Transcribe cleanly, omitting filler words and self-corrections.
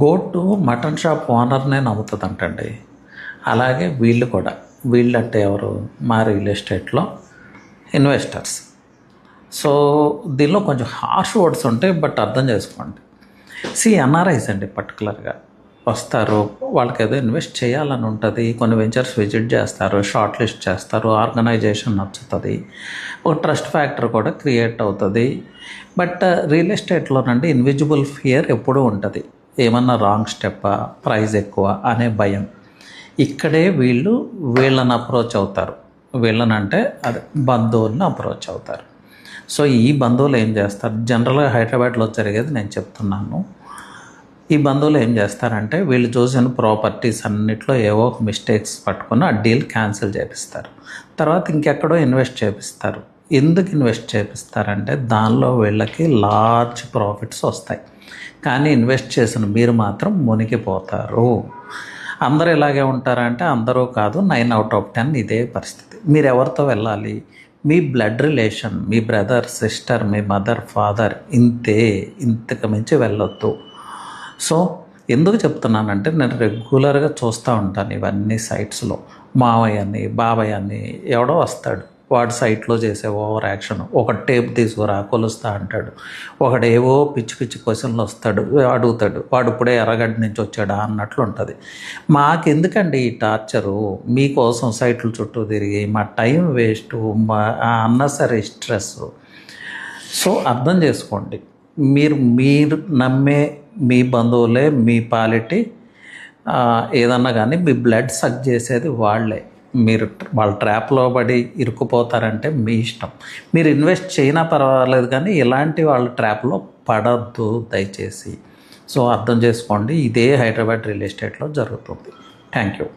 Goat mutton shop ఓనర్నే నమ్ముతుందంటండి. అలాగే వీళ్ళు కూడా, వీళ్ళంటే ఎవరు, మా రియల్ ఎస్టేట్లో ఇన్వెస్టర్స్. సో దీనిలో కొంచెం హార్ష్ వర్డ్స్ ఉంటాయి, బట్ అర్థం చేసుకోండి. ఎన్ఆర్ఐస్ అండి పర్టికులర్గా వస్తారు, వాళ్ళకి ఏదో ఇన్వెస్ట్ చేయాలని ఉంటుంది, కొన్ని వెంచర్స్ విజిట్ చేస్తారు, షార్ట్ లిస్ట్ చేస్తారు, ఆర్గనైజేషన్ నచ్చుతుంది, ఒక ట్రస్ట్ ఫ్యాక్టర్ కూడా క్రియేట్ అవుతుంది. బట్ రియల్ ఎస్టేట్లోనండి ఇన్విజిబుల్ ఫియర్ ఎప్పుడూ ఉంటుంది. ఏమన్నా రాంగ్ స్టెప్పా, ప్రైస్ ఎక్కువ అనే భయం. ఇక్కడే వీళ్ళని అప్రోచ్ అవుతారు. వీళ్ళనంటే అదే బంధువులను అప్రోచ్ అవుతారు. సో ఈ బంధువులు ఏం చేస్తారు, జనరల్గా హైదరాబాద్లో జరిగేది నేను చెప్తున్నాను. ఈ బంధువులు ఏం చేస్తారంటే వీళ్ళు చూసిన ప్రాపర్టీస్ అన్నిట్లో ఏవో ఒక మిస్టేక్స్ పట్టుకుని ఆ డీల్ క్యాన్సిల్ చేపిస్తారు. తర్వాత ఇంకెక్కడో ఇన్వెస్ట్ చేపిస్తారు. ఎందుకు ఇన్వెస్ట్ చేపిస్తారంటే దానిలో వీళ్ళకి లార్జ్ ప్రాఫిట్స్ వస్తాయి, కానీ ఇన్వెస్ట్ చేసిన మీరు మాత్రం మునిగిపోతారు. అందరూ ఇలాగే ఉంటారంటే అందరూ కాదు, 9/10 ఇదే పరిస్థితి. మీరు ఎవరితో వెళ్ళాలి, మీ బ్లడ్ రిలేషన్, మీ బ్రదర్ సిస్టర్, మీ మదర్ ఫాదర్, ఇంతకు మించి వెళ్ళొద్దు. సో ఎందుకు చెప్తున్నానంటే నేను రెగ్యులర్గా చూస్తూ ఉంటాను ఇవన్నీ సైట్స్లో. మావయ్య అని బాబాయ్ అని ఎవడో వస్తాడు, వాడు సైట్లో చేసే ఓవర్ యాక్షన్, ఒక టేప్ తీసుకురా కొలుస్తా అంటాడు, ఒకడేవో పిచ్చి పిచ్చి క్వశ్చన్లు వస్తాడు, అడుగుతాడు, వాడు ఇప్పుడే ఎర్రగడ్డ నుంచి వచ్చాడా అన్నట్లు ఉంటుంది. మాకెందుకండి ఈ టార్చరు, మీకోసం సైట్ల చుట్టూ తిరిగి మా టైం వేస్ట్, మా అన్నసరీ స్ట్రెస్. సో అర్థం చేసుకోండి, మీరు నమ్మే మీ బంధువులే మీ పాలిటీ ఏదన్నా కానీ మీ బ్లడ్ సక్ చేసేది వాళ్ళే. మీరు వాళ్ళ ట్రాప్లో పడి ఇరుక్కుపోతారంటే మీ ఇష్టం. మీరు ఇన్వెస్ట్ చేయనా పర్వాలేదు, కానీ ఇలాంటి వాళ్ళ ట్రాప్లో పడద్దు దయచేసి. సో అర్థం చేసుకోండి, ఇదే హైదరాబాద్ రియల్ ఎస్టేట్లో జరుగుతుంది. Thank you.